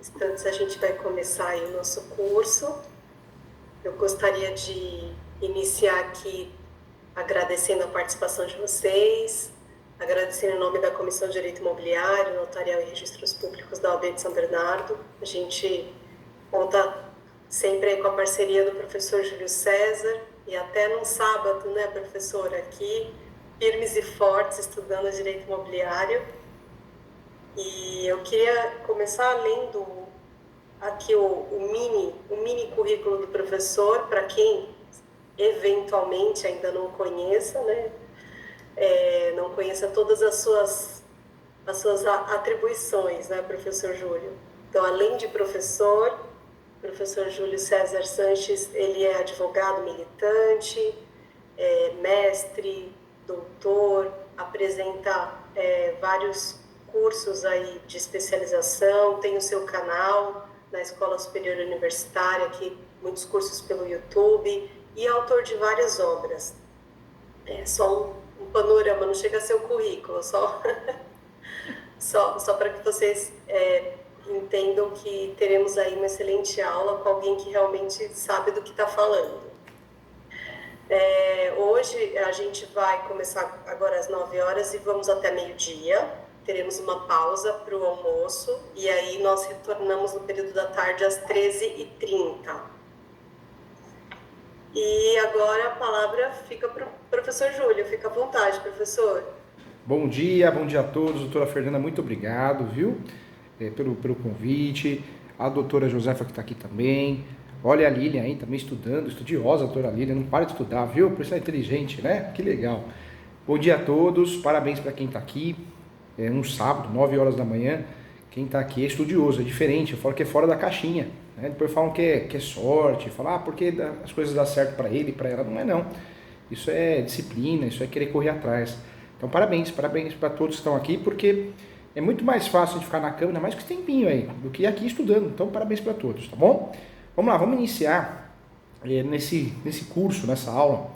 instantes a gente vai começar aí o nosso curso. Eu gostaria de iniciar aqui agradecendo a participação de vocês, agradecendo em nome da Comissão de Direito Imobiliário, Notarial e Registros Públicos da OAB de São Bernardo. A gente conta sempre aí com a parceria do professor Júlio César, e até num sábado, né, professor, aqui, firmes e fortes, estudando Direito Imobiliário. E eu queria começar lendo aqui o mini currículo do professor, para quem eventualmente ainda não conheça, né? Não conheça todas as suas atribuições, né, professor Júlio? Então, além de professor Júlio César Sanches, ele é advogado militante, mestre, doutor, apresenta vários cursos aí de especialização, tem o seu canal na Escola Superior Universitária, aqui, muitos cursos pelo YouTube, e é autor de várias obras. Só um panorama, não chega a ser um currículo, só para que vocês entendam que teremos aí uma excelente aula com alguém que realmente sabe do que está falando. Hoje a gente vai começar agora às 9 horas e vamos até meio-dia. Teremos uma pausa para o almoço e aí nós retornamos no período da tarde às 13h30. E agora a palavra fica para o professor Júlio. Fica à vontade, professor. Bom dia a todos. Doutora Fernanda, muito obrigado, viu? Pelo convite. A doutora Josefa que está aqui também. Olha a Lilian aí também estudando, estudiosa, a doutora Lilian, não para de estudar, viu? Por isso é inteligente, né? Que legal. Bom dia a todos, parabéns para quem está aqui. É um sábado, 9 horas da manhã. Quem está aqui é estudioso, é diferente, eu falo que é fora da caixinha. Né? Depois falam que é sorte, falam, porque as coisas dão certo para ele, para ela. Não é não. Isso é disciplina, isso é querer correr atrás. Então parabéns para todos que estão aqui, porque é muito mais fácil de ficar na cama, ainda mais com esse tempinho aí, do que aqui estudando. Então parabéns para todos, tá bom? Vamos lá, vamos iniciar nesse curso, nessa aula.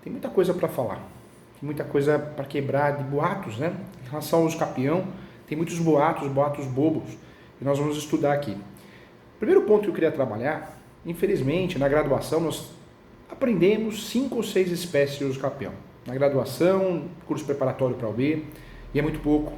Tem muita coisa para falar, tem muita coisa para quebrar de boatos, né? Em relação ao uso capião, tem muitos boatos bobos, e nós vamos estudar aqui. O primeiro ponto que eu queria trabalhar, infelizmente, na graduação nós aprendemos 5 ou 6 espécies de uso capião. Na graduação, curso preparatório para a UB, e é muito pouco.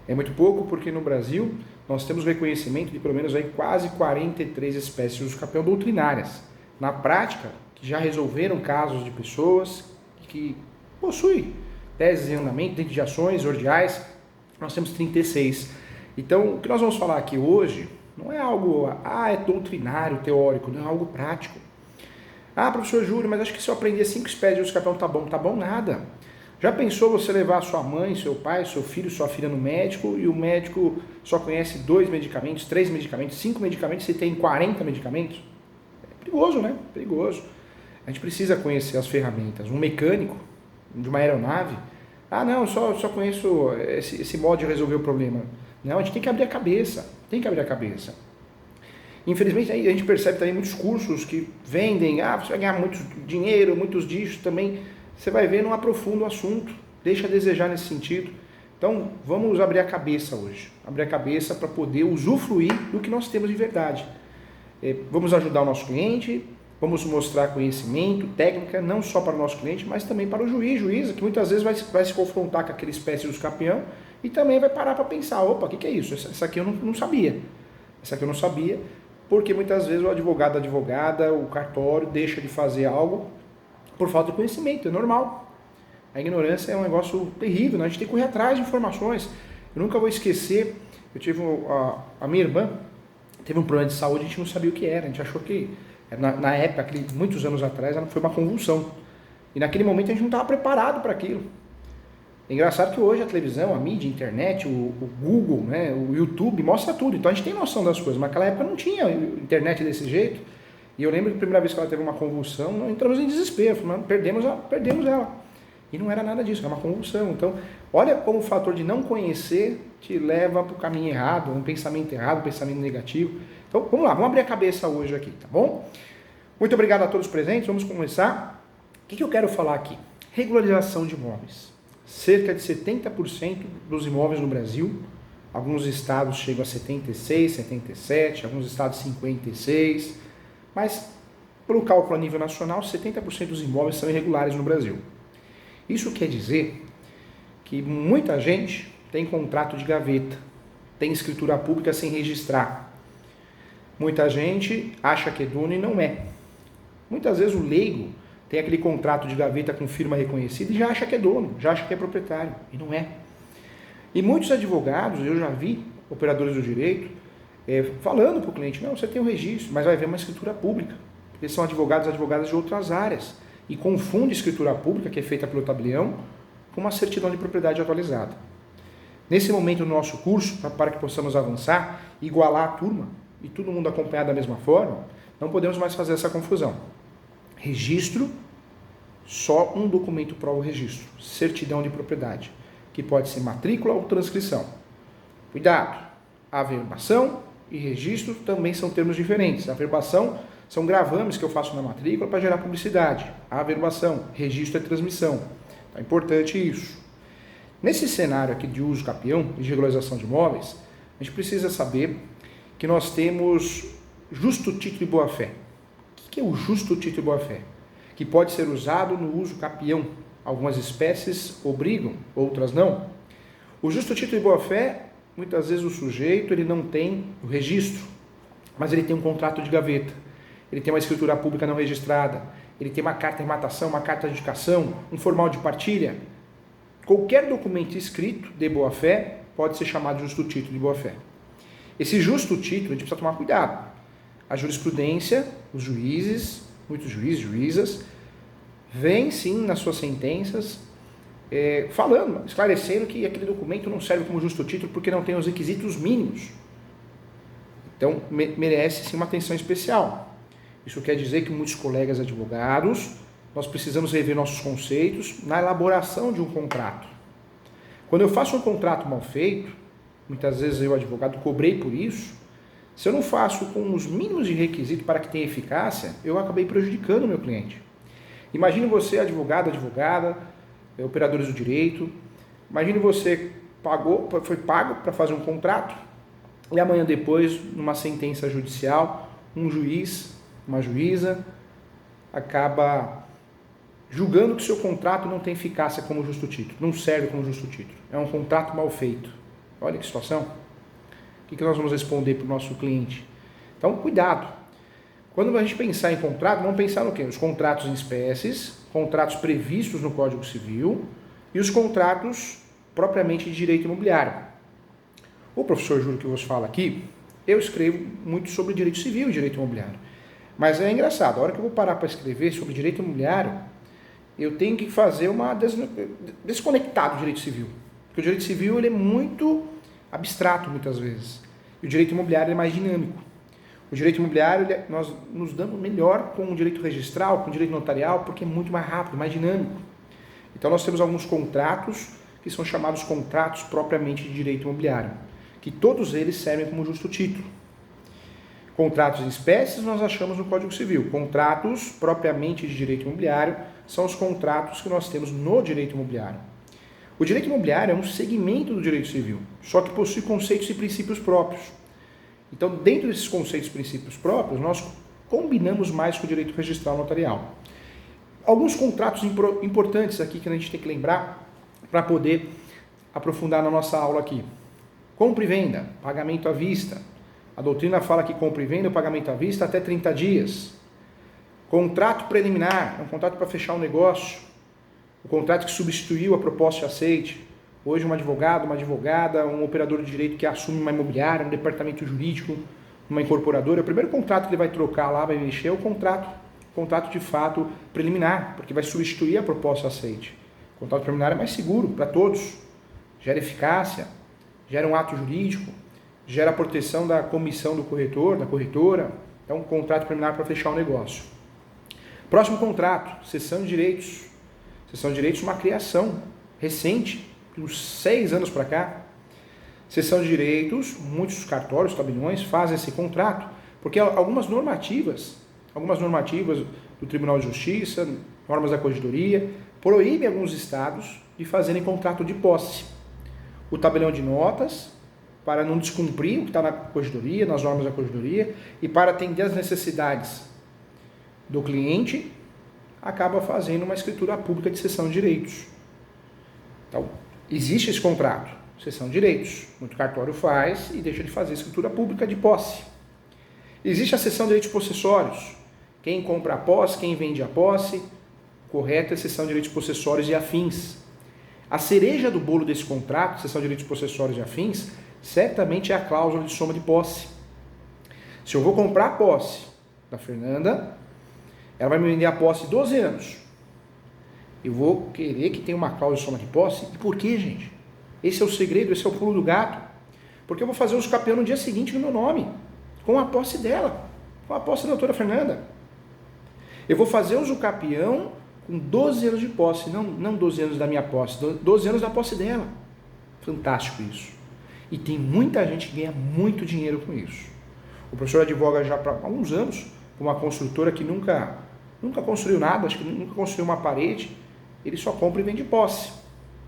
É muito pouco porque no Brasil nós temos reconhecimento de pelo menos aí quase 43 espécies de uso capião doutrinárias. Na prática, que já resolveram casos de pessoas que possuem teses em andamento, dentro de ações ordiais, nós temos 36. Então, o que nós vamos falar aqui hoje não é algo, é doutrinário, teórico, não é algo prático. Professor Júlio, mas acho que se eu aprender 5 espécies de uso capião tá bom nada. Já pensou você levar sua mãe, seu pai, seu filho, sua filha no médico e o médico só conhece 2 medicamentos, 3 medicamentos, 5 medicamentos, você tem 40 medicamentos? É perigoso, né? Perigoso. A gente precisa conhecer as ferramentas. Um mecânico de uma aeronave, não, só conheço esse modo de resolver o problema. Não, a gente tem que abrir a cabeça, Infelizmente, aí a gente percebe também muitos cursos que vendem, você vai ganhar muito dinheiro, muitos disso também, você vai ver, não aprofunda o assunto, deixa a desejar nesse sentido. Então, vamos abrir a cabeça hoje, abrir a cabeça para poder usufruir do que nós temos de verdade. Vamos ajudar o nosso cliente, vamos mostrar conhecimento, técnica, não só para o nosso cliente, mas também para o juíza, que muitas vezes vai se confrontar com aquela espécie de uso capião e também vai parar para pensar, opa, o que é isso? Essa aqui eu não sabia. Essa aqui eu não sabia, porque muitas vezes o advogado, a advogada, o cartório deixa de fazer algo por falta de conhecimento, é normal. A ignorância é um negócio terrível, né? A gente tem que correr atrás de informações. Eu nunca vou esquecer, eu tive a minha irmã teve um problema de saúde, a gente não sabia o que era, a gente achou que, na época, muitos anos atrás, foi uma convulsão. E naquele momento a gente não estava preparado para aquilo. É engraçado que hoje a televisão, a mídia, a internet, o Google, né, o YouTube, mostra tudo. Então a gente tem noção das coisas. Mas naquela época não tinha internet desse jeito. E eu lembro que a primeira vez que ela teve uma convulsão, nós entramos em desespero. Falamos, perdemos ela. E não era nada disso, era uma convulsão. Então, olha como o fator de não conhecer te leva para o caminho errado, um pensamento errado, um pensamento negativo. Então, vamos lá, vamos abrir a cabeça hoje aqui, tá bom? Muito obrigado a todos os presentes, vamos começar. O que eu quero falar aqui? Regularização de imóveis. Cerca de 70% dos imóveis no Brasil alguns estados chegam a 76, 77, alguns estados 56, mas pelo cálculo a nível nacional, 70% dos imóveis são irregulares no Brasil. Isso quer dizer que muita gente tem contrato de gaveta, tem escritura pública sem registrar. Muita gente acha que é dono e não é. Muitas vezes o leigo tem aquele contrato de gaveta com firma reconhecida e já acha que é dono, já acha que é proprietário, e não é. E muitos advogados, eu já vi, operadores do direito, falando para o cliente, não, você tem um registro, mas vai haver uma escritura pública. Porque são advogadas de outras áreas. E confunde escritura pública, que é feita pelo tabelião, com uma certidão de propriedade atualizada. Nesse momento do nosso curso, para que possamos avançar, igualar a turma, e todo mundo acompanhar da mesma forma, não podemos mais fazer essa confusão. Registro, só um documento prova o registro, certidão de propriedade, que pode ser matrícula ou transcrição. Cuidado, averbação e registro também são termos diferentes. Averbação são gravames que eu faço na matrícula para gerar publicidade. Averbação, registro é transmissão. Então é importante isso. Nesse cenário aqui de uso capião e de regularização de imóveis, a gente precisa saber que nós temos justo título e boa-fé. O que é o justo título e boa-fé? Que pode ser usado no uso capião. Algumas espécies obrigam, outras não. O justo título e boa-fé, muitas vezes o sujeito ele não tem o registro, mas ele tem um contrato de gaveta, ele tem uma escritura pública não registrada, ele tem uma carta de rematação, uma carta de indicação, um formal de partilha. Qualquer documento escrito de boa-fé pode ser chamado de justo título de boa-fé. Esse justo título, a gente precisa tomar cuidado. A jurisprudência, os juízes, muitos juízes, juízas, vêm sim nas suas sentenças falando, esclarecendo que aquele documento não serve como justo título porque não tem os requisitos mínimos. Então, merece sim uma atenção especial. Isso quer dizer que muitos colegas advogados, nós precisamos rever nossos conceitos na elaboração de um contrato. Quando eu faço um contrato mal feito, muitas vezes eu, advogado, cobrei por isso, se eu não faço com os mínimos de requisito para que tenha eficácia, eu acabei prejudicando o meu cliente. Imagine você, advogado, advogada, operadores do direito, imagine você foi pago para fazer um contrato e amanhã depois, numa sentença judicial, um juiz, uma juíza, acaba julgando que o seu contrato não tem eficácia como justo título, não serve como justo título, é um contrato mal feito. Olha que situação. O que nós vamos responder para o nosso cliente? Então, cuidado. Quando a gente pensar em contrato, vamos pensar no quê? Os contratos em espécies, contratos previstos no Código Civil e os contratos propriamente de direito imobiliário. O professor Júlio que vos fala aqui, eu escrevo muito sobre direito civil e direito imobiliário. Mas é engraçado, a hora que eu vou parar para escrever sobre direito imobiliário, eu tenho que fazer uma desconectar do direito civil. Porque o direito civil ele é muito abstrato muitas vezes. E o direito imobiliário é mais dinâmico. O direito imobiliário, nós nos damos melhor com o direito registral, com o direito notarial, porque é muito mais rápido, mais dinâmico. Então nós temos alguns contratos que são chamados contratos propriamente de direito imobiliário, que todos eles servem como justo título. Contratos em espécies nós achamos no Código Civil. Contratos propriamente de direito imobiliário são os contratos que nós temos no direito imobiliário. O direito imobiliário é um segmento do direito civil, só que possui conceitos e princípios próprios. Então, dentro desses conceitos e princípios próprios, nós combinamos mais com o direito registral notarial. Alguns contratos importantes aqui que a gente tem que lembrar para poder aprofundar na nossa aula aqui. Compra e venda, pagamento à vista. A doutrina fala que compra e venda, o pagamento à vista até 30 dias. Contrato preliminar, é um contrato para fechar um negócio. O contrato que substituiu a proposta de aceite. Hoje um advogado, uma advogada, um operador de direito que assume uma imobiliária, um departamento jurídico, uma incorporadora, o primeiro contrato que ele vai trocar lá, vai mexer, é o contrato de fato preliminar, porque vai substituir a proposta de aceite. O contrato preliminar é mais seguro para todos, gera eficácia, gera um ato jurídico, gera a proteção da comissão do corretor, da corretora, é um contrato preliminar para fechar o negócio. Próximo contrato, cessão de direitos. Cessão de direitos é uma criação recente, de uns 6 anos para cá. Cessão de direitos, muitos cartórios, tabeliões fazem esse contrato, porque algumas normativas do Tribunal de Justiça, normas da Corregedoria, proíbem alguns estados de fazerem contrato de posse. O tabelião de notas para não descumprir o que está na corregedoria, nas normas da corregedoria, e para atender às necessidades do cliente, acaba fazendo uma escritura pública de cessão de direitos. Então, existe esse contrato, cessão de direitos. Muito cartório faz e deixa de fazer escritura pública de posse. Existe a cessão de direitos possessórios. Quem compra a posse, quem vende a posse, correto é cessão de direitos possessórios e afins. A cereja do bolo desse contrato, cessão de direitos possessórios e afins, certamente é a cláusula de soma de posse. Se eu vou comprar a posse da Fernanda, ela vai me vender a posse 12 anos. Eu vou querer que tenha uma cláusula de soma de posse? E por quê, gente? Esse é o segredo, esse é o pulo do gato. Porque eu vou fazer o uso capião no dia seguinte no meu nome, com a posse dela, com a posse da doutora Fernanda. Eu vou fazer o uso capião com 12 anos de posse, não 12 anos da minha posse, 12 anos da posse dela. Fantástico isso. E tem muita gente que ganha muito dinheiro com isso. O professor advoga já há alguns anos com uma construtora que nunca construiu nada, acho que nunca construiu uma parede, ele só compra e vende posse,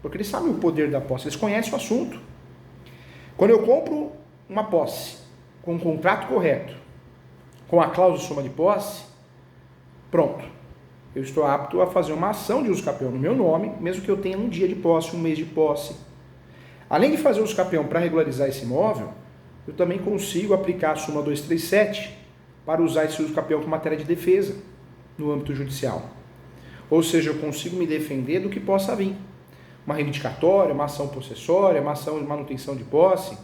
porque ele sabe o poder da posse, eles conhecem o assunto. Quando eu compro uma posse com um contrato correto, com a cláusula de soma de posse, pronto, eu estou apto a fazer uma ação de uso capião no meu nome, mesmo que eu tenha um dia de posse, um mês de posse. Além de fazer o uso capião para regularizar esse imóvel, eu também consigo aplicar a súmula 237 para usar esse uso capião como matéria de defesa no âmbito judicial. Ou seja, eu consigo me defender do que possa vir. Uma reivindicatória, uma ação possessória, uma ação de manutenção de posse.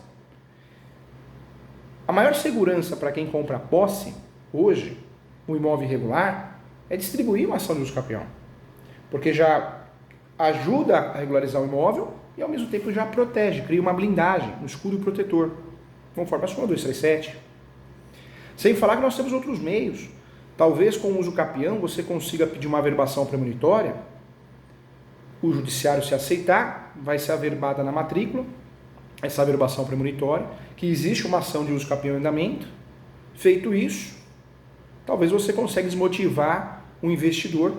A maior segurança para quem compra posse, hoje, um imóvel irregular, é distribuir uma ação de uso capião. Porque já ajuda a regularizar o imóvel e ao mesmo tempo já protege, cria uma blindagem, um escudo protetor, conforme a súmula 237. Sem falar que nós temos outros meios. Talvez com o uso capião você consiga pedir uma averbação premonitória, o judiciário se aceitar, vai ser averbada na matrícula, essa averbação premonitória, que existe uma ação de uso capião em andamento. Feito isso, talvez você consiga desmotivar um investidor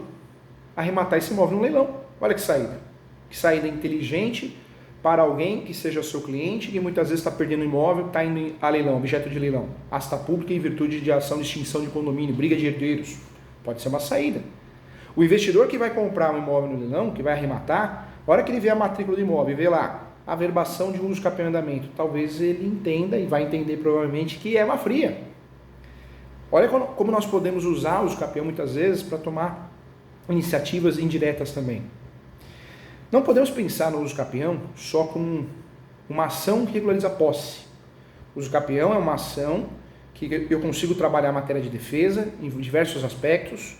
a arrematar esse imóvel no leilão. Olha que saída. Que saída inteligente para alguém que seja seu cliente e muitas vezes está perdendo imóvel, está indo a leilão, objeto de leilão, asta pública em virtude de ação de extinção de condomínio, briga de herdeiros. Pode ser uma saída. O investidor que vai comprar um imóvel no leilão, que vai arrematar, a hora que ele vê a matrícula do imóvel e vê lá a averbação de uso capião em andamento, talvez ele entenda e vai entender provavelmente que é uma fria. Olha como nós podemos usar o uso capião muitas vezes para tomar iniciativas indiretas também. Não podemos pensar no uso capião só como uma ação que regulariza a posse. O uso capião é uma ação que eu consigo trabalhar a matéria de defesa em diversos aspectos.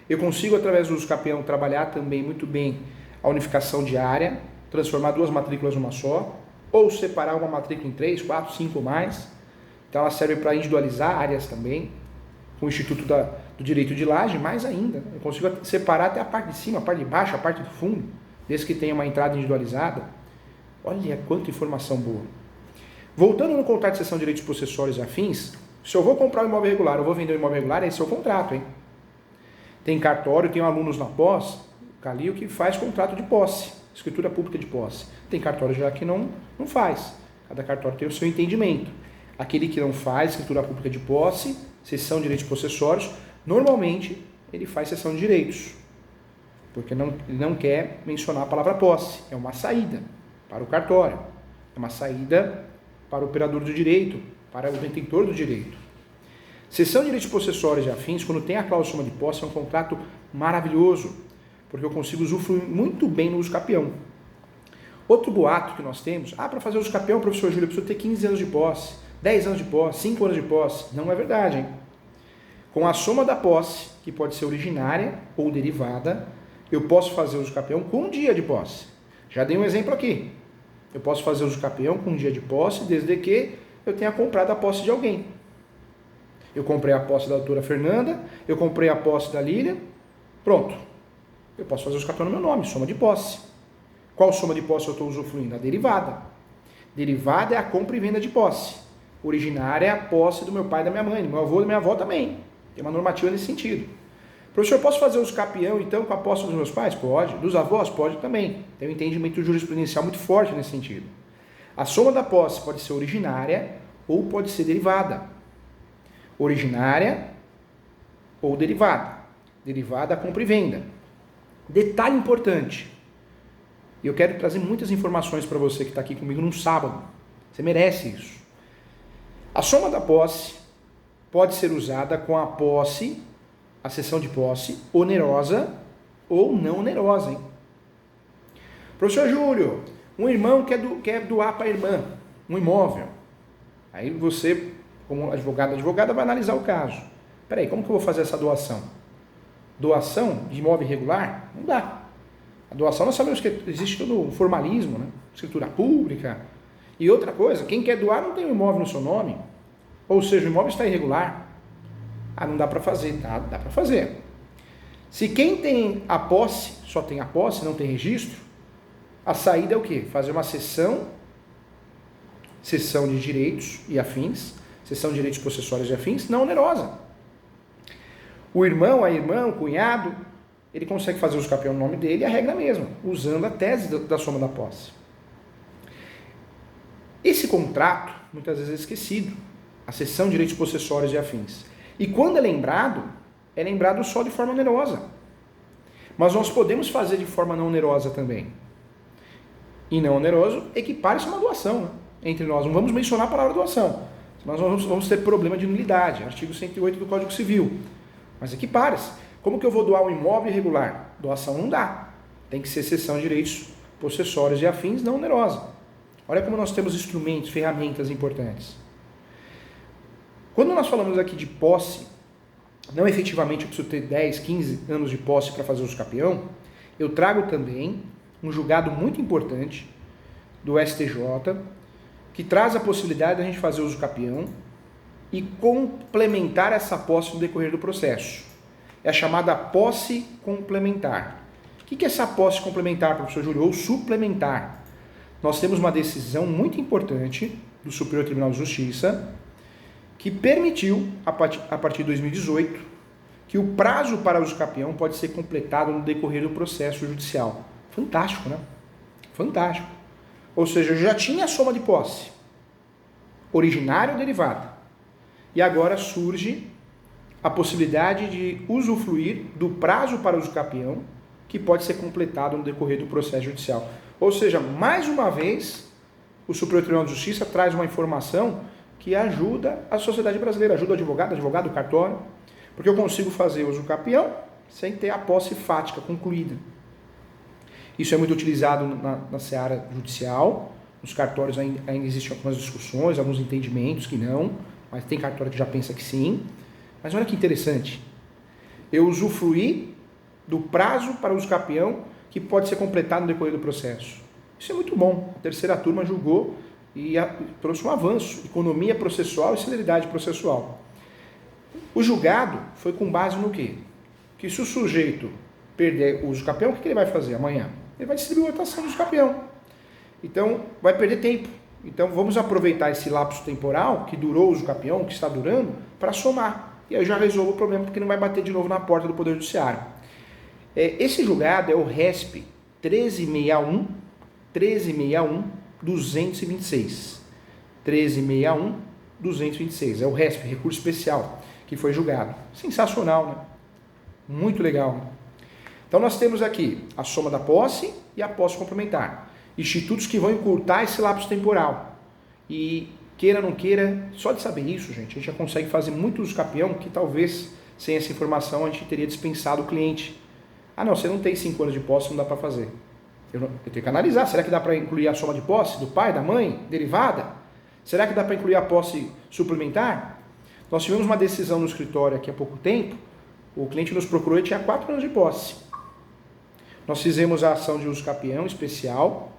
Eu consigo, através do uso capião, trabalhar também muito bem a unificação de área, transformar duas matrículas numa só, ou separar uma matrícula em 3, 4, 5 ou mais. Então ela serve para individualizar áreas também, com o Instituto do Direito de Laje, mais ainda. Eu consigo separar até a parte de cima, a parte de baixo, a parte do fundo, desde que tenha uma entrada individualizada. Olha quanta informação boa. Voltando no contrato de cessão de direitos possessórios e afins, se eu vou comprar um imóvel regular, eu vou vender um imóvel regular, esse é o contrato, hein? Tem cartório, tem alunos na pós, Calil, que faz contrato de posse, escritura pública de posse. Tem cartório já que não faz. Cada cartório tem o seu entendimento. Aquele que não faz escritura pública de posse, cessão de direitos possessórios, normalmente ele faz cessão de direitos, porque ele não quer mencionar a palavra posse. É uma saída para o cartório, é uma saída para o operador do direito, para o detentor do direito. Cessão de direitos possessórios e afins, quando tem a cláusula de soma de posse, é um contrato maravilhoso, porque eu consigo usufruir muito bem no uso capião. Outro boato que nós temos, para fazer o uso capião, professor Júlio, eu preciso ter 15 anos de posse, 10 anos de posse, 5 anos de posse. Não é verdade, hein? Com a soma da posse, que pode ser originária ou derivada, eu posso fazer o uso capião com um dia de posse. Já dei um exemplo aqui. Eu posso fazer o uso capião com um dia de posse, desde que eu tenha comprado a posse de alguém. Eu comprei a posse da doutora Fernanda, eu comprei a posse da Lília, pronto. Eu posso fazer o uso capião no meu nome, soma de posse. Qual soma de posse eu estou usufruindo? A derivada. Derivada é a compra e venda de posse. Originária é a posse do meu pai e da minha mãe, do meu avô e da minha avó também. Tem uma normativa nesse sentido. Professor, eu posso fazer uso capião, então, com a posse dos meus pais? Pode. Dos avós? Pode também. Tem um entendimento jurisprudencial muito forte nesse sentido. A soma da posse pode ser originária ou pode ser derivada. Originária ou derivada. Derivada, compra e venda. Detalhe importante. Eu quero trazer muitas informações para você que está aqui comigo num sábado. Você merece isso. A soma da posse pode ser usada com a posse, a cessão de posse, onerosa ou não onerosa. Hein? Professor Júlio, um irmão quer doar para a irmã um imóvel. Aí você, como advogada, vai analisar o caso. Peraí, como que eu vou fazer essa doação? Doação de imóvel irregular? Não dá. A doação, nós sabemos que existe todo um formalismo, né? Escritura pública. E outra coisa, quem quer doar não tem um imóvel no seu nome. Ou seja, o imóvel está irregular. Ah, não dá para fazer. Tá, dá para fazer. Se quem tem a posse, só tem a posse, não tem registro, a saída é o quê? Fazer uma cessão de direitos e afins, cessão de direitos possessórios e afins, não onerosa. O irmão, a irmã, o cunhado, ele consegue fazer uso capião no nome dele e a regra é a mesma, usando a tese da soma da posse. Esse contrato, muitas vezes é esquecido, a cessão de direitos possessórios e afins. E quando é lembrado só de forma onerosa. Mas nós podemos fazer de forma não onerosa também. E não oneroso, equipare-se a uma doação, né? Entre nós. Não vamos mencionar a palavra doação. Nós vamos ter problema de nulidade. Artigo 108 do Código Civil. Mas equipare-se. Como que eu vou doar um imóvel irregular? Doação não dá. Tem que ser cessão de direitos possessórios e afins não onerosa. Olha como nós temos instrumentos, ferramentas importantes. Quando nós falamos aqui de posse, não efetivamente eu preciso ter 10, 15 anos de posse para fazer uso capião, eu trago também um julgado muito importante do STJ, que traz a possibilidade de a gente fazer uso capião e complementar essa posse no decorrer do processo. É a chamada posse complementar. O que é essa posse complementar, professor Júlio? Ou suplementar? Nós temos uma decisão muito importante do Superior Tribunal de Justiça que permitiu, a partir de 2018, que o prazo para uso capião pode ser completado no decorrer do processo judicial. Fantástico, né? Fantástico. Ou seja, eu já tinha a soma de posse, originária ou derivada. E agora surge a possibilidade de usufruir do prazo para uso capião, que pode ser completado no decorrer do processo judicial. Ou seja, mais uma vez, o Superior Tribunal de Justiça traz uma informação que ajuda a sociedade brasileira, ajuda o advogado, o cartório, porque eu consigo fazer uso capião sem ter a posse fática concluída. Isso é muito utilizado na seara judicial, nos cartórios ainda existem algumas discussões, alguns entendimentos que não, mas tem cartório que já pensa que sim. Mas olha que interessante, eu usufruí do prazo para uso capião que pode ser completado no decorrer do processo. Isso é muito bom, a terceira turma julgou e trouxe um avanço, economia processual e celeridade processual. O julgado foi com base no quê? Que se o sujeito perder o uso capião, o que ele vai fazer amanhã? Ele vai distribuir outra ação de uso capião. Então, vai perder tempo. Então, vamos aproveitar esse lapso temporal que durou o uso capião, que está durando, para somar. E aí eu já resolvo o problema, porque não vai bater de novo na porta do Poder Judiciário. Esse julgado é o RESP 1361-226. 1361-226. É o RESP, recurso especial, que foi julgado. Sensacional, né? Muito legal, né? Então nós temos aqui a soma da posse e a posse complementar. Institutos que vão encurtar esse lapso temporal. E queira ou não queira, só de saber isso, gente, a gente já consegue fazer muito uso capião que talvez sem essa informação a gente teria dispensado o cliente. Ah não, você não tem 5 anos de posse, não dá para fazer. Eu tenho que analisar, será que dá para incluir a soma de posse do pai, da mãe, derivada? Será que dá para incluir a posse suplementar? Nós tivemos uma decisão no escritório aqui há pouco tempo, o cliente nos procurou e tinha 4 anos de posse. Nós fizemos a ação de uso capião especial,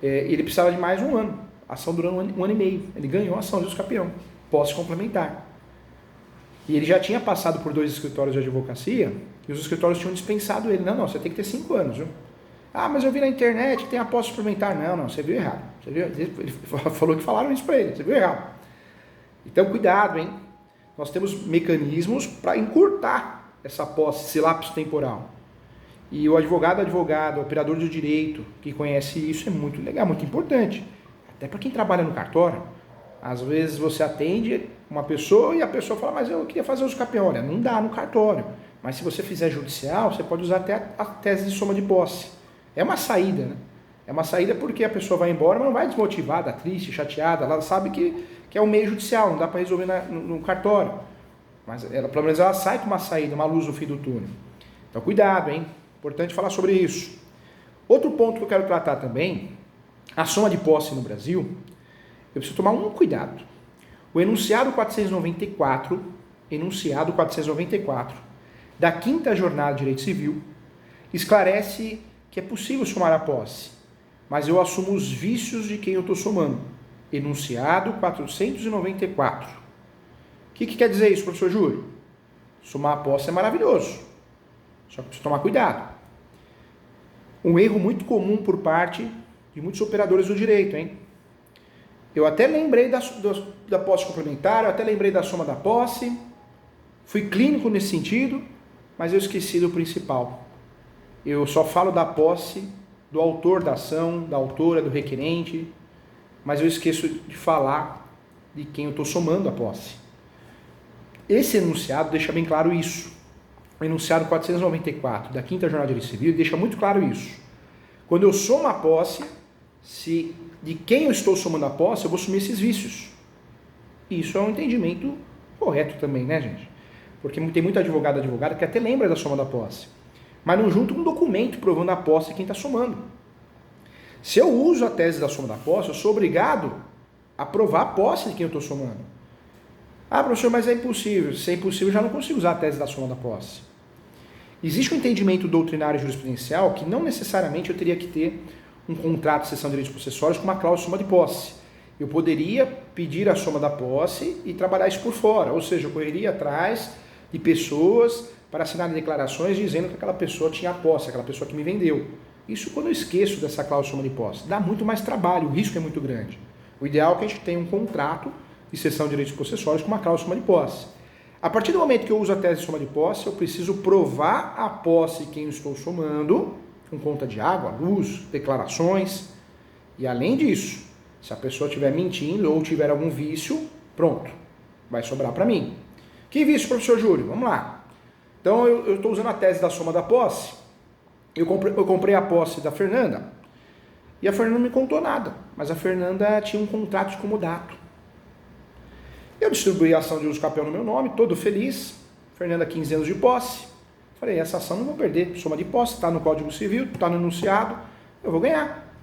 ele precisava de mais um ano, a ação durou um ano e meio, ele ganhou a ação de uso capião, posse complementar. E ele já tinha passado por 2 escritórios de advocacia, e os escritórios tinham dispensado ele. Não, você tem que ter 5 anos, viu? Ah, mas eu vi na internet que tem a posse suplementar. Não, você viu errado. Você viu? Ele falou que falaram isso para ele, você viu errado. Então, cuidado, hein? Nós temos mecanismos para encurtar essa posse, esse lapso temporal. E o advogado, o operador de direito que conhece isso é muito legal, muito importante. Até para quem trabalha no cartório, às vezes você atende uma pessoa e a pessoa fala, mas eu queria fazer uso capião. Olha, não dá no cartório. Mas se você fizer judicial, você pode usar até a tese de soma de posse. É uma saída, né? É uma saída porque a pessoa vai embora, mas não vai desmotivada, triste, chateada. Ela sabe que é um meio judicial, não dá para resolver no cartório. Mas ela, pelo menos ela sai com uma saída, uma luz no fim do túnel. Então cuidado, hein? Importante falar sobre isso. Outro ponto que eu quero tratar também, a soma de posse no Brasil, eu preciso tomar um cuidado. O enunciado 494 da quinta jornada de direito civil esclarece que é possível somar a posse, mas eu assumo os vícios de quem eu estou somando. Enunciado 494. O que quer dizer isso, professor Júlio? Somar a posse é maravilhoso, só que precisa tomar cuidado. Um erro muito comum por parte de muitos operadores do direito, hein? Eu até lembrei da posse complementar, eu até lembrei da soma da posse, fui clínico nesse sentido, mas eu esqueci do principal. Eu só falo da posse do autor da ação, da autora, do requerente, mas eu esqueço de falar de quem eu estou somando a posse. Esse enunciado deixa bem claro isso. O enunciado 494 da quinta jornada de direito civil deixa muito claro isso. Quando eu somo a posse, se de quem eu estou somando a posse, eu vou assumir esses vícios. Isso é um entendimento correto também, né, gente? Porque tem muito advogado que até lembra da soma da posse, mas não junta um documento provando a posse de quem está somando. Se eu uso a tese da soma da posse, eu sou obrigado a provar a posse de quem eu estou somando. Ah, professor, mas é impossível. Se é impossível, eu já não consigo usar a tese da soma da posse. Existe um entendimento doutrinário e jurisprudencial que não necessariamente eu teria que ter um contrato de cessão de direitos processórios com uma cláusula de soma de posse. Eu poderia pedir a soma da posse e trabalhar isso por fora, ou seja, eu correria atrás de pessoas para assinar declarações dizendo que aquela pessoa tinha a posse, aquela pessoa que me vendeu. Isso quando eu esqueço dessa cláusula de soma de posse. Dá muito mais trabalho, o risco é muito grande. O ideal é que a gente tenha um contrato de cessão de direitos processórios com uma cláusula de soma de posse. A partir do momento que eu uso a tese de soma de posse, eu preciso provar a posse de quem eu estou somando, com conta de água, luz, declarações. E além disso, se a pessoa estiver mentindo ou tiver algum vício, pronto, vai sobrar para mim. Que vício, professor Júlio? Vamos lá. Então eu estou usando a tese da soma da posse. Eu comprei a posse da Fernanda e a Fernanda não me contou nada, mas a Fernanda tinha um contrato de comodato. Eu distribuí a ação de uso capião no meu nome, todo feliz. Fernanda, 15 anos de posse. Falei, essa ação não vou perder, soma de posse, está no Código Civil, está no enunciado, eu vou ganhar.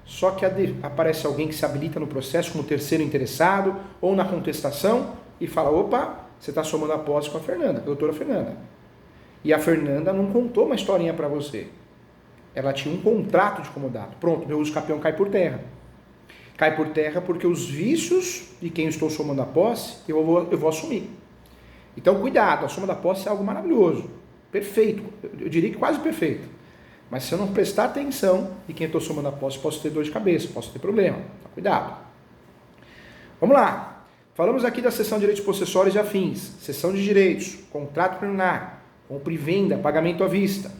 Só que aparece alguém que se habilita no processo como terceiro interessado ou na contestação e fala, opa, você está somando a posse com a Fernanda, a doutora Fernanda. E a Fernanda não contou uma historinha para você. Ela tinha um contrato de comodato. Pronto, meu uso capião cai por terra. Cai por terra porque os vícios de quem eu estou somando a posse, eu vou assumir. Então, cuidado, a soma da posse é algo maravilhoso. Perfeito, eu diria que quase perfeito. Mas se eu não prestar atenção de quem eu estou somando a posse, posso ter dor de cabeça, posso ter problema. Então, cuidado. Vamos lá. Falamos aqui da seção de direitos possessórios e afins, seção de direitos, contrato preliminar, compra e venda, pagamento à vista.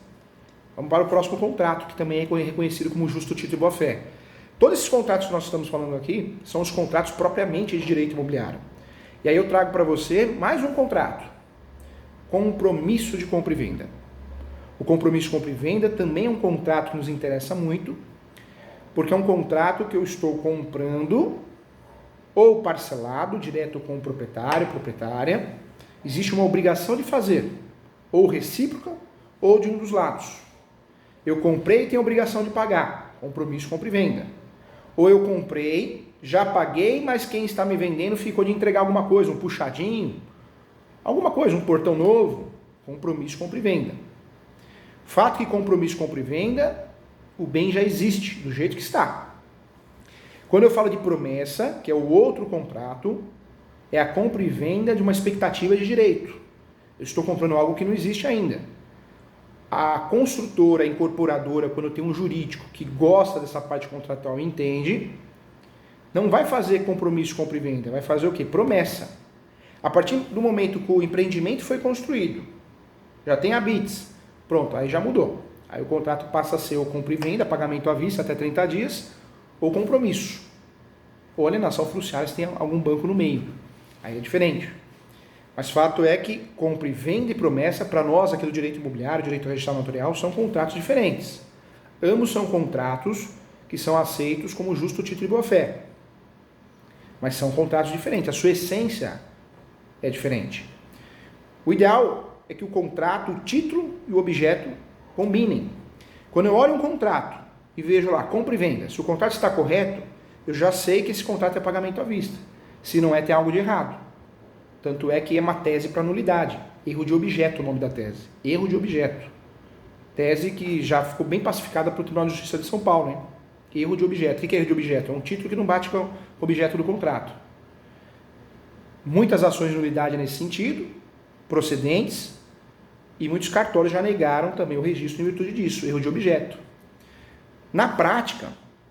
Vamos para o próximo contrato, que também é reconhecido como justo título e boa-fé. Todos esses contratos que nós estamos falando aqui são os contratos propriamente de direito imobiliário. E aí eu trago para você mais um contrato. Compromisso de compra e venda. O compromisso de compra e venda também é um contrato que nos interessa muito, porque é um contrato que eu estou comprando ou parcelado, direto com o proprietário, proprietária. Existe uma obrigação de fazer, ou recíproca, ou de um dos lados. Eu comprei e tenho a obrigação de pagar. Compromisso de compra e venda. Ou eu comprei, já paguei, mas quem está me vendendo ficou de entregar alguma coisa, um puxadinho, alguma coisa, um portão novo. Compromisso de compra e venda. Fato que compromisso de compra e venda, o bem já existe, do jeito que está. Quando eu falo de promessa, que é o outro contrato, é a compra e venda de uma expectativa de direito. Eu estou comprando algo que não existe ainda. A construtora, a incorporadora, quando tem um jurídico que gosta dessa parte contratual e entende, não vai fazer compromisso de compra e venda, vai fazer o quê? Promessa. A partir do momento que o empreendimento foi construído, já tem habites, pronto, aí já mudou. Aí o contrato passa a ser o compra e venda, pagamento à vista até 30 dias, ou compromisso. ou alienação fiduciária se tem algum banco no meio. Aí é diferente. Mas fato é que compra e venda e promessa, para nós aqui do direito imobiliário, direito registral notarial, são contratos diferentes. Ambos são contratos que são aceitos como justo título e boa-fé. Mas são contratos diferentes, a sua essência é diferente. O ideal é que o contrato, o título e o objeto combinem. Quando eu olho um contrato e vejo lá, compra e venda, se o contrato está correto, eu já sei que esse contrato é pagamento à vista. Se não é, tem algo de errado. Tanto é que é uma tese para nulidade. Erro de objeto o nome da tese. Erro de objeto. Tese que já ficou bem pacificada pelo Tribunal de Justiça de São Paulo, hein? Erro de objeto. O que é erro de objeto? É um título que não bate com o objeto do contrato. Muitas ações de nulidade nesse sentido, procedentes, e muitos cartórios já negaram também o registro em virtude disso, erro de objeto. Na prática,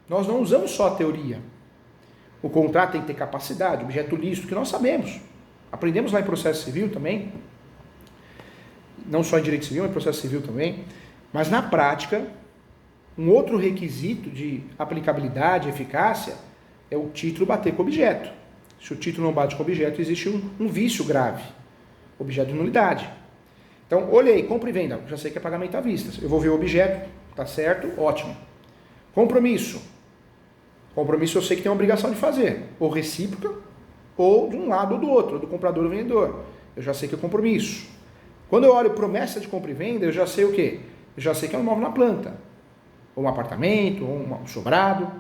nós não usamos só a teoria. O contrato tem que ter capacidade, objeto lícito, que nós sabemos. Aprendemos lá em processo civil também, não só em direito civil, mas em processo civil também. Mas na prática, um outro requisito de aplicabilidade e eficácia é o título bater com o objeto. Se o título não bate com o objeto, existe um vício grave, objeto de nulidade. Então, olhei, compra e venda, já sei que é pagamento à vista. Eu vou ver o objeto, tá certo, ótimo. Compromisso. Compromisso eu sei que tem uma obrigação de fazer, ou recíproca, ou de um lado ou do outro, ou do comprador ou vendedor. Eu já sei que é compromisso. Quando eu olho promessa de compra e venda, eu já sei o quê? Eu já sei que é um imóvel na planta, ou um apartamento, ou um sobrado.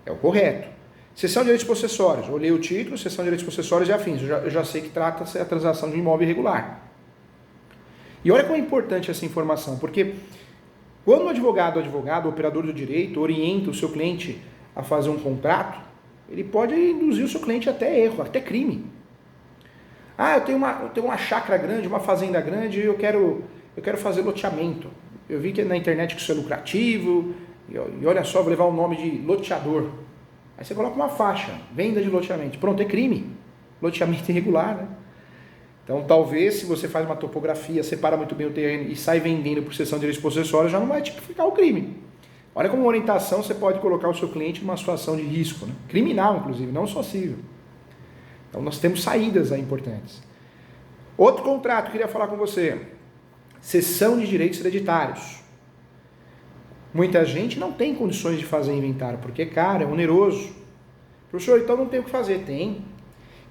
É o correto. Cessão de direitos possessórios. Olhei o título, cessão de direitos possessórios e afins. Eu já sei que trata-se a transação de um imóvel irregular. E olha como é importante essa informação, porque quando o advogado, o operador do direito, orienta o seu cliente a fazer um contrato, ele pode induzir o seu cliente até erro, até crime. Ah, eu tenho uma chácara grande, uma fazenda grande, e eu quero fazer loteamento. Eu vi que na internet que isso é lucrativo, e olha só, vou levar o nome de loteador. Aí você coloca uma faixa, venda de loteamento. Pronto, é crime. Loteamento irregular, né? Então, talvez, se você faz uma topografia, separa muito bem o terreno e sai vendendo por cessão de direitos possessórios, já não vai tipificar o crime. Olha como orientação você pode colocar o seu cliente numa situação de risco, né? Criminal, inclusive, não só civil. Então, nós temos saídas aí importantes. Outro contrato que eu queria falar com você. Cessão de direitos hereditários. Muita gente não tem condições de fazer inventário, porque é caro, é oneroso. Professor, então não tem o que fazer. Tem.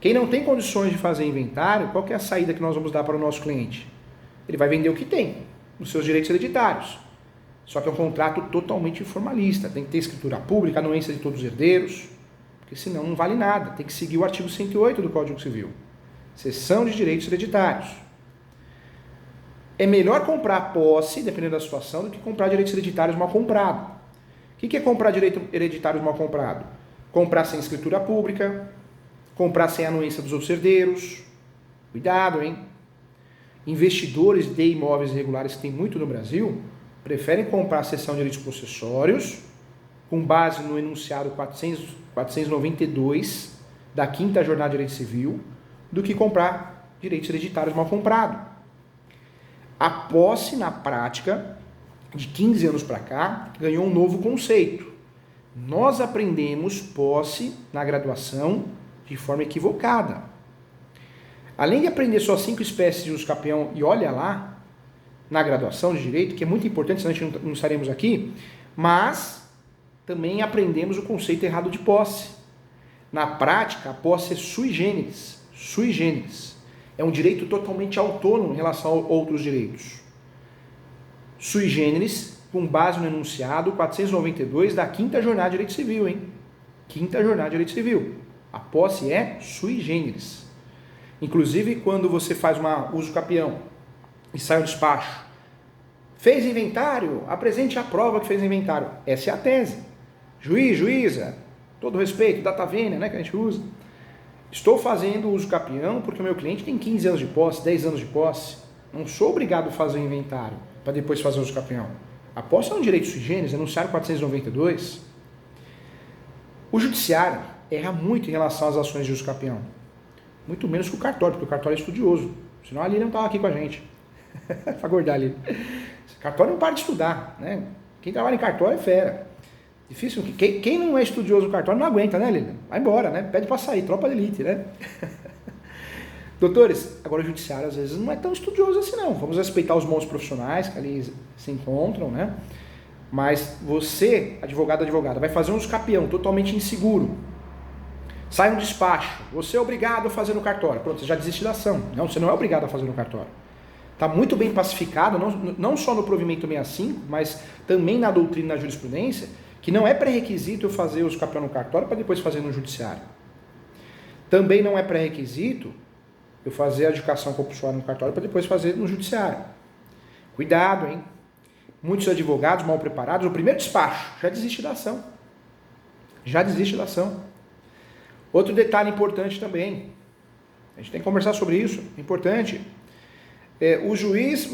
Quem não tem condições de fazer inventário, qual que é a saída que nós vamos dar para o nosso cliente? Ele vai vender o que tem, os seus direitos hereditários. Só que é um contrato totalmente informalista. Tem que ter escritura pública, anuência de todos os herdeiros, porque senão não vale nada. Tem que seguir o artigo 108 do Código Civil. Cessão de direitos hereditários. É melhor comprar posse, dependendo da situação, do que comprar direitos hereditários mal comprados. O que é comprar direitos hereditários mal comprado? Comprar sem escritura pública, comprar sem anuência dos outros herdeiros. Cuidado, hein? Investidores de imóveis irregulares, que tem muito no Brasil, preferem comprar a cessão de direitos possessórios, com base no enunciado 492 da 5ª Jornada de Direito Civil, do que comprar direitos hereditários mal comprados. A posse, na prática, de 15 anos para cá, ganhou um novo conceito. Nós aprendemos posse na graduação de forma equivocada. Além de aprender só 5 espécies de uso capião, e olha lá, na graduação de Direito, que é muito importante, senão a gente não estaremos aqui, mas também aprendemos o conceito errado de posse. Na prática, a posse é sui generis. Sui generis. É um direito totalmente autônomo em relação a outros direitos. Sui generis, com base no enunciado 492 da 5ª Jornada de Direito Civil, hein? 5ª Jornada de Direito Civil. A posse é sui generis. Inclusive, quando você faz um uso capião e sai um despacho, fez inventário, apresente a prova que fez inventário. Essa é a tese. Juiz, juíza, todo respeito, data vênia, né, que a gente usa. Estou fazendo uso capião porque o meu cliente tem 15 anos de posse, 10 anos de posse. Não sou obrigado a fazer o inventário para depois fazer uso capião. A posse é um direito sui generis, enunciado 492. O judiciário erra muito em relação às ações de uso capião. Muito menos que o cartório, porque o cartório é estudioso. Senão a Lili não estava aqui com a gente. Para acordar ali. Cartório não para de estudar, né? Quem trabalha em cartório é fera. Difícil. Quem não é estudioso no cartório não aguenta, né, Lilian? Vai embora, né? Pede para sair, tropa de elite, né? Doutores, agora o judiciário às vezes não é tão estudioso assim não. Vamos respeitar os bons profissionais que ali se encontram, né? Mas você, advogado, advogada, vai fazer um escapião totalmente inseguro. Sai um despacho, você é obrigado a fazer no cartório. Pronto, você já desiste da ação. Não, você não é obrigado a fazer no cartório. Está muito bem pacificado, não só no provimento 65, mas também na doutrina e na jurisprudência, que não é pré-requisito eu fazer o escapião no cartório para depois fazer no judiciário. Também não é pré-requisito eu fazer a adjudicação compulsória no cartório para depois fazer no judiciário. Cuidado, hein? Muitos advogados mal preparados, o primeiro despacho, já desiste da ação. Já desiste da ação. Outro detalhe importante também, a gente tem que conversar sobre isso, importante. O juiz,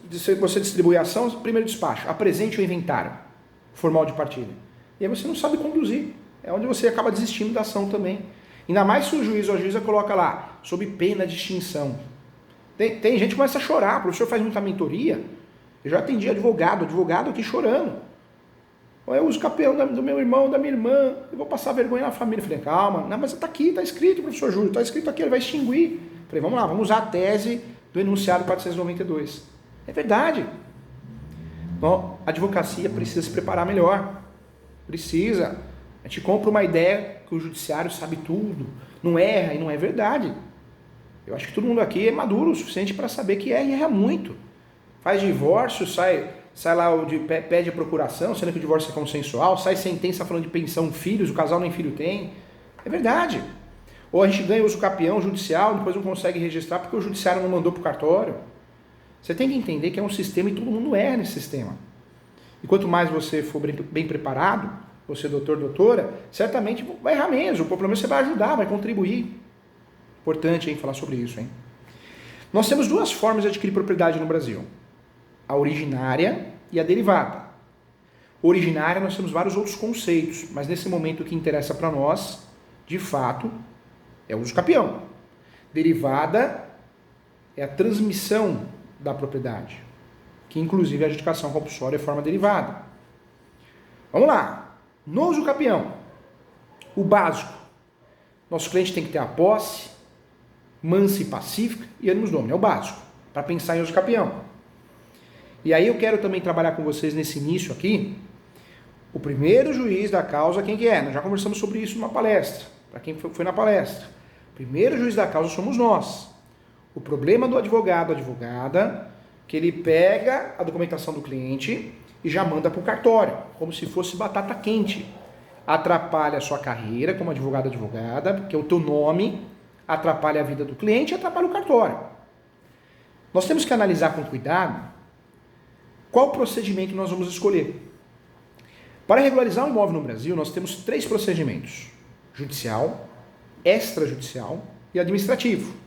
você distribui a ação, primeiro despacho, apresente o inventário formal de partilha. E aí você não sabe conduzir, é onde você acaba desistindo da ação também. Ainda mais se o juiz ou a juíza coloca lá, sob pena de extinção. Tem gente que começa a chorar, o professor faz muita mentoria, eu já atendi advogado aqui chorando. Eu uso campeão do meu irmão, da minha irmã, eu vou passar vergonha na família. Eu falei, calma, não, mas está aqui, está escrito, professor Júlio, está escrito aqui, ele vai extinguir. Eu falei, vamos lá, vamos usar a tese do enunciado 492. É verdade. Então, a advocacia precisa se preparar melhor. Precisa. A gente compra uma ideia que o judiciário sabe tudo, não erra, e não é verdade. Eu acho que todo mundo aqui é maduro o suficiente para saber que erra e erra muito. Faz divórcio, sai lá, pede a procuração, sendo que o divórcio é consensual, sai sentença falando de pensão filhos, o casal nem filho tem. É verdade. Ou a gente ganha uso capião judicial, depois não consegue registrar porque o judiciário não mandou para o cartório. Você tem que entender que é um sistema e todo mundo erra nesse sistema. E quanto mais você for bem preparado, você doutor, doutora, certamente vai errar menos. O problema é que você vai ajudar, vai contribuir. Importante, hein, falar sobre isso, hein? Nós temos duas formas de adquirir propriedade no Brasil. A originária e a derivada. Originária nós temos vários outros conceitos, mas nesse momento o que interessa para nós, de fato, é o uso capião. Derivada é a transmissão da propriedade, que inclusive a adjudicação compulsória é forma derivada. Vamos lá. No uso capião, o básico. Nosso cliente tem que ter a posse, mansa e pacífica e ânimos domini. É o básico, para pensar em uso capião. E aí eu quero também trabalhar com vocês nesse início aqui, o primeiro juiz da causa, quem que é? Nós já conversamos sobre isso numa palestra, para quem foi na palestra. O primeiro juiz da causa somos nós. O problema do advogado, advogada, que ele pega a documentação do cliente e já manda para o cartório, como se fosse batata quente. Atrapalha a sua carreira como advogado, advogada, porque o teu nome atrapalha a vida do cliente e atrapalha o cartório. Nós temos que analisar com cuidado qual procedimento nós vamos escolher. Para regularizar um imóvel no Brasil, nós temos 3 procedimentos: judicial, extrajudicial e administrativo.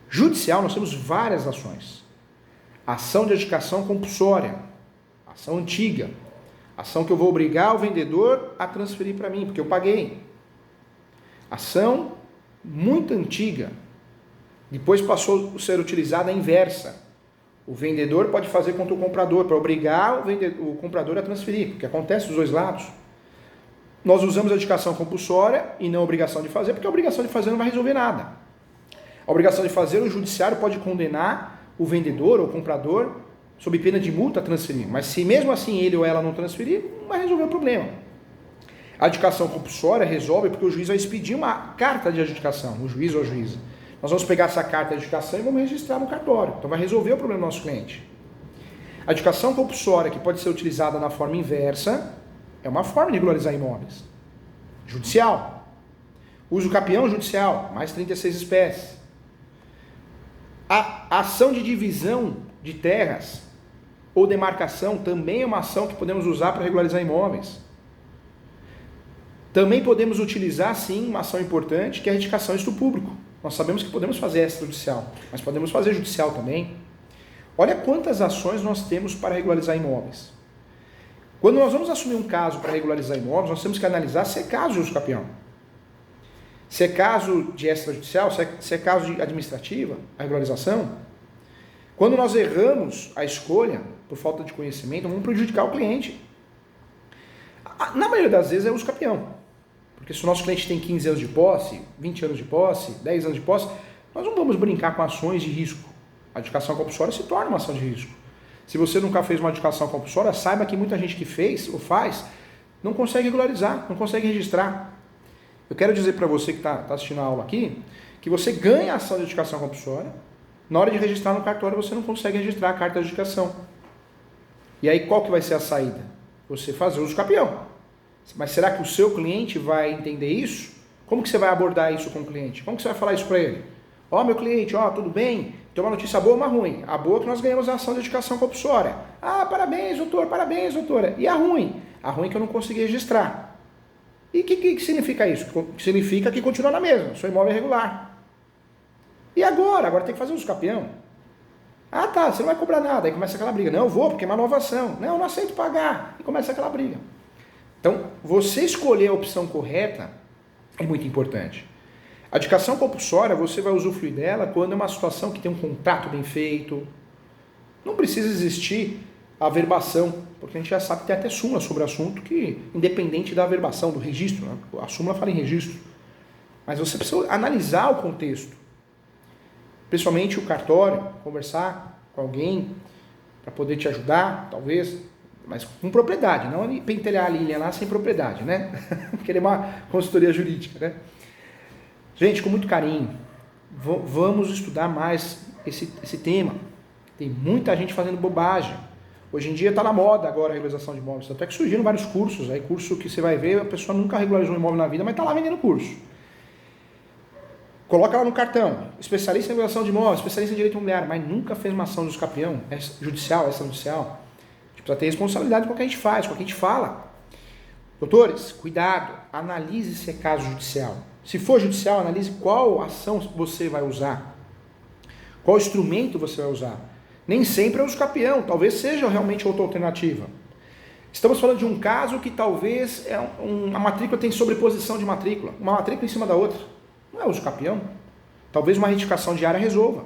Judicial, nós temos várias ações. Ação de adjudicação compulsória, ação antiga, ação que eu vou obrigar o vendedor a transferir para mim, porque eu paguei. Ação muito antiga, depois passou a ser utilizada a inversa. O vendedor pode fazer contra o comprador, para obrigar o comprador a transferir, porque acontece dos dois lados. Nós usamos a adjudicação compulsória e não a obrigação de fazer, porque a obrigação de fazer não vai resolver nada. A obrigação de fazer, o judiciário pode condenar o vendedor ou o comprador sob pena de multa a transferir, mas se mesmo assim ele ou ela não transferir, não vai resolver o problema. A adjudicação compulsória resolve porque o juiz vai expedir uma carta de adjudicação, o juiz ou a juíza. Nós vamos pegar essa carta de adjudicação e vamos registrar no cartório. Então vai resolver o problema do nosso cliente. A adjudicação compulsória, que pode ser utilizada na forma inversa, é uma forma de regularizar imóveis. Judicial. Uso capião judicial, mais 36 espécies. A ação de divisão de terras ou demarcação também é uma ação que podemos usar para regularizar imóveis. Também podemos utilizar, sim, uma ação importante, que é a retificação isto público. Nós sabemos que podemos fazer extrajudicial, mas podemos fazer judicial também. Olha quantas ações nós temos para regularizar imóveis. Quando nós vamos assumir um caso para regularizar imóveis, nós temos que analisar se é caso de uso capião. Se é caso de extrajudicial, se é caso de administrativa, a regularização. Quando nós erramos a escolha, por falta de conhecimento, vamos prejudicar o cliente. Na maioria das vezes é uso capião. Porque se o nosso cliente tem 15 anos de posse, 20 anos de posse, 10 anos de posse, nós não vamos brincar com ações de risco. A adjudicação compulsória se torna uma ação de risco. Se você nunca fez uma adjudicação compulsória, saiba que muita gente que fez ou faz não consegue regularizar, não consegue registrar. Eu quero dizer para você que está assistindo a aula aqui, que você ganha a ação de adjudicação compulsória, na hora de registrar no cartório você não consegue registrar a carta de adjudicação. E aí qual que vai ser a saída? Você fazer uso capião. Mas será que o seu cliente vai entender isso? Como que você vai abordar isso com o cliente? Como que você vai falar isso para ele? Ó, meu cliente, ó, tudo bem? Tem uma notícia boa ou uma ruim? A boa é que nós ganhamos a ação de adjudicação compulsória. Ah, parabéns, doutor, parabéns, doutora. E a ruim? A ruim é que eu não consegui registrar. E o que significa isso? Significa que continua na mesma, seu imóvel é irregular. E agora? Agora tem que fazer uso capião. Ah, tá, você não vai cobrar nada. Aí começa aquela briga. Não, eu vou, porque é uma nova ação. Não, eu não aceito pagar. E começa aquela briga. Então, você escolher a opção correta é muito importante. A adjudicação compulsória, você vai usufruir dela quando é uma situação que tem um contrato bem feito. Não precisa existir a averbação, porque a gente já sabe que tem até súmula sobre o assunto, que independente da averbação, do registro, né? A súmula fala em registro. Mas você precisa analisar o contexto. Principalmente o cartório, conversar com alguém para poder te ajudar, talvez, mas com propriedade, não pentelhar a linha lá sem propriedade, né? Querer uma consultoria jurídica, né? Gente, com muito carinho, vamos estudar mais esse tema. Tem muita gente fazendo bobagem. Hoje em dia está na moda agora a regularização de imóveis. Até que surgiram vários cursos, aí curso que você vai ver, a pessoa nunca regularizou um imóvel na vida, mas está lá vendendo curso. Coloca lá no cartão, especialista em regulação de imóveis, especialista em direito imobiliário, mas nunca fez uma ação de uso capião, judicial, extrajudicial. A gente precisa ter responsabilidade com o que a gente faz, com o que a gente fala. Doutores, cuidado, analise se é caso judicial. Se for judicial, analise qual ação você vai usar, qual instrumento você vai usar. Nem sempre é uso capião, talvez seja realmente outra alternativa. Estamos falando de um caso que talvez a matrícula tem sobreposição de matrícula, uma matrícula em cima da outra. Não é uso capião. Talvez uma retificação de área resolva.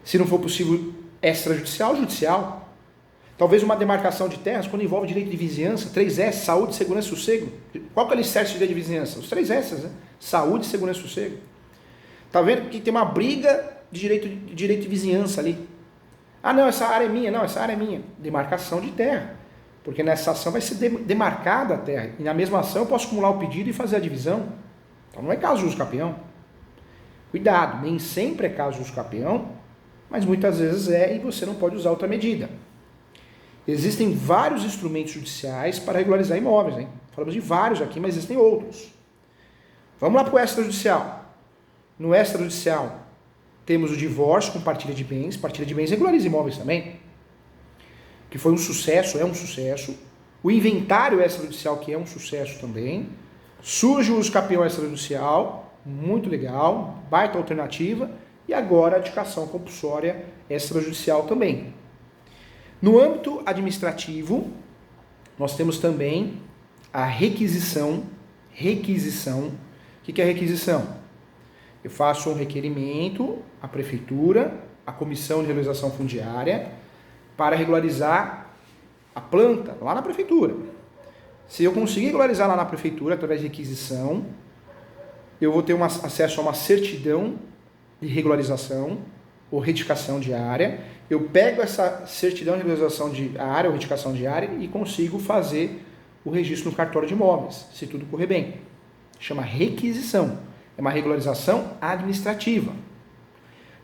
Se não for possível extrajudicial, judicial. Talvez uma demarcação de terras, quando envolve direito de vizinhança, 3S, saúde, segurança e sossego. Qual que é o alicerce de direito de vizinhança? Os 3S, né? Saúde, segurança e sossego. Tá vendo que tem uma briga de direito de vizinhança ali. Ah, não, essa área é minha. Não, essa área é minha. Demarcação de terra. Porque nessa ação vai ser demarcada a terra. E na mesma ação eu posso acumular o pedido e fazer a divisão. Então não é caso de uso capião. Cuidado, nem sempre é caso de uso capião, mas muitas vezes é e você não pode usar outra medida. Existem vários instrumentos judiciais para regularizar imóveis, hein? Falamos de vários aqui, mas existem outros. Vamos lá para o extrajudicial. No extrajudicial, temos o divórcio com partilha de bens. Partilha de bens regulariza imóveis também, que foi um sucesso, é um sucesso. O inventário extrajudicial, que é um sucesso também. Surge o uso capião extrajudicial, muito legal, baita alternativa. E agora a adjudicação compulsória extrajudicial também. No âmbito administrativo, nós temos também a requisição. Requisição. O que é requisição? Eu faço um requerimento à prefeitura, à comissão de regularização fundiária, para regularizar a planta lá na prefeitura. Se eu conseguir regularizar lá na prefeitura, através de requisição, eu vou ter acesso a uma certidão de regularização ou retificação de área. Eu pego essa certidão de regularização de área ou retificação de área e consigo fazer o registro no cartório de imóveis, se tudo correr bem. Chama requisição. É uma regularização administrativa.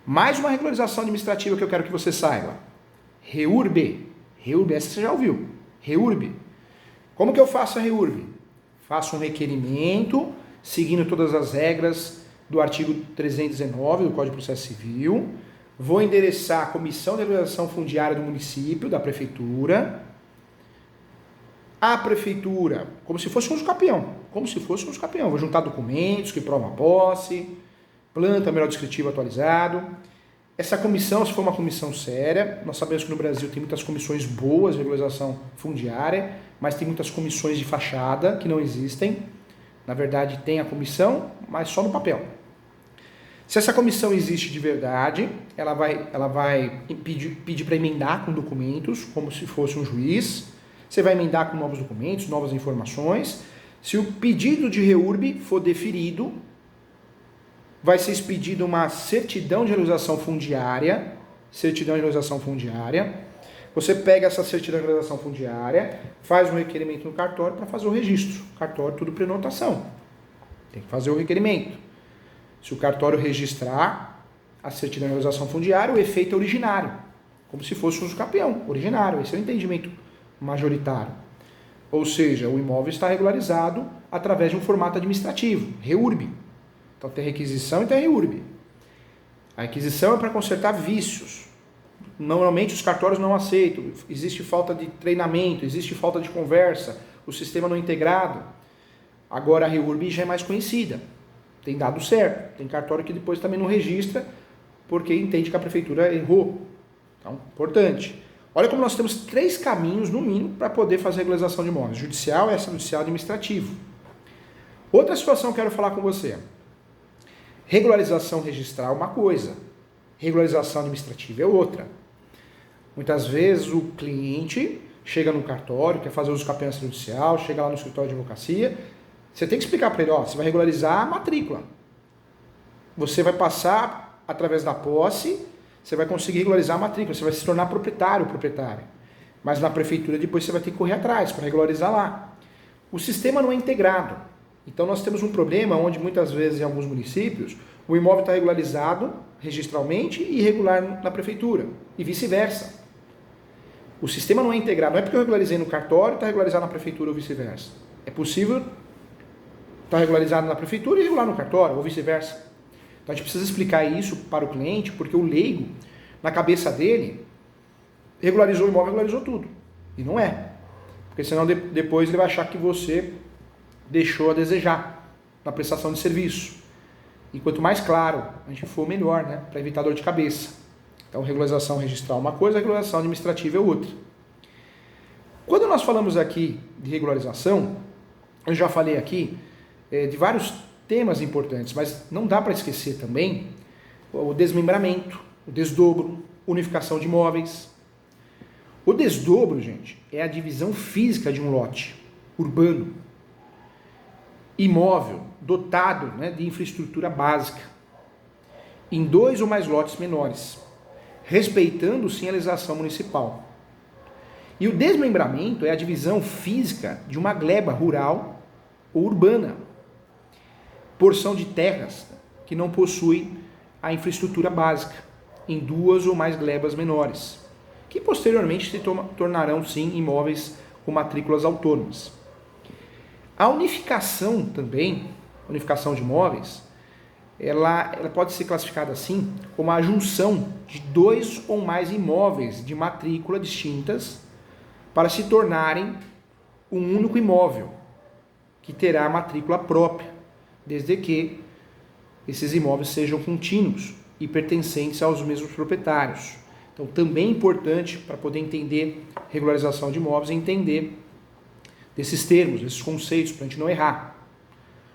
Mais uma regularização administrativa que eu quero que você saiba. REURB. REURB, essa você já ouviu. REURB. Como que eu faço a REURB? Faço um requerimento, seguindo todas as regras do artigo 319 do Código de Processo Civil. Vou endereçar a Comissão de Regularização Fundiária do município, da prefeitura. A prefeitura, como se fosse um uso capião. Como se fosse um uso capião. Vou juntar documentos que provam a posse, planta, melhor descritivo atualizado. Essa comissão, se for uma comissão séria, nós sabemos que no Brasil tem muitas comissões boas de regularização fundiária, mas tem muitas comissões de fachada que não existem. Na verdade, tem a comissão, mas só no papel. Se essa comissão existe de verdade, ela vai pedir para emendar com documentos, como se fosse um juiz. Você vai emendar com novos documentos, novas informações. Se o pedido de REURB for deferido, vai ser expedida uma certidão de realização fundiária. Você pega essa certidão de realização fundiária, faz um requerimento no cartório para fazer o registro. Cartório, tudo prenotação. Tem que fazer o requerimento. Se o cartório registrar a certidão de realização fundiária, o efeito é originário. Como se fosse uso capião, originário. Esse é o entendimento majoritário. Ou seja, o imóvel está regularizado através de um formato administrativo, REURB. Então tem requisição e tem REURB. A requisição é para consertar vícios. Normalmente os cartórios não aceitam. Existe falta de treinamento, existe falta de conversa, o sistema não é integrado. Agora a REURB já é mais conhecida. Tem dado certo. Tem cartório que depois também não registra porque entende que a prefeitura errou. Então, importante. Olha como nós temos 3 caminhos, no mínimo, para poder fazer regularização de imóveis. Judicial, extrajudicial e administrativo. Outra situação que eu quero falar com você. Regularização registral é uma coisa. Regularização administrativa é outra. Muitas vezes o cliente chega no cartório, quer fazer uso capião extrajudicial, chega lá no escritório de advocacia. Você tem que explicar para ele, você vai regularizar a matrícula. Você vai passar através da posse, você vai conseguir regularizar a matrícula, você vai se tornar proprietário ou proprietária. Mas na prefeitura depois você vai ter que correr atrás para regularizar lá. O sistema não é integrado. Então nós temos um problema onde muitas vezes em alguns municípios o imóvel está regularizado registralmente e irregular na prefeitura e vice-versa. O sistema não é integrado. Não é porque eu regularizei no cartório, está regularizado na prefeitura ou vice-versa. É possível estar regularizado na prefeitura e irregular no cartório ou vice-versa. Então a gente precisa explicar isso para o cliente, porque o leigo, na cabeça dele, regularizou o imóvel, regularizou tudo. E não é. Porque senão depois ele vai achar que você deixou a desejar na prestação de serviço. E quanto mais claro a gente for, melhor, né? Para evitar dor de cabeça. Então, regularização registral é uma coisa, regularização administrativa é outra. Quando nós falamos aqui de regularização, eu já falei aqui de vários temas importantes, mas não dá para esquecer também o desmembramento, o desdobro, unificação de imóveis. O desdobro, gente, é a divisão física de um lote urbano, imóvel, dotado, né, de infraestrutura básica, em 2 ou mais lotes menores, respeitando sim a legislação municipal. E o desmembramento é a divisão física de uma gleba rural ou urbana, porção de terras que não possui a infraestrutura básica, em 2 ou mais glebas menores, que posteriormente se tornarão sim imóveis com matrículas autônomas. A unificação também, unificação de imóveis, ela pode ser classificada assim como a junção de 2 ou mais imóveis de matrícula distintas para se tornarem um único imóvel, que terá matrícula própria, desde que esses imóveis sejam contínuos e pertencentes aos mesmos proprietários. Então, também é importante para poder entender regularização de imóveis, entender desses termos, desses conceitos, para a gente não errar.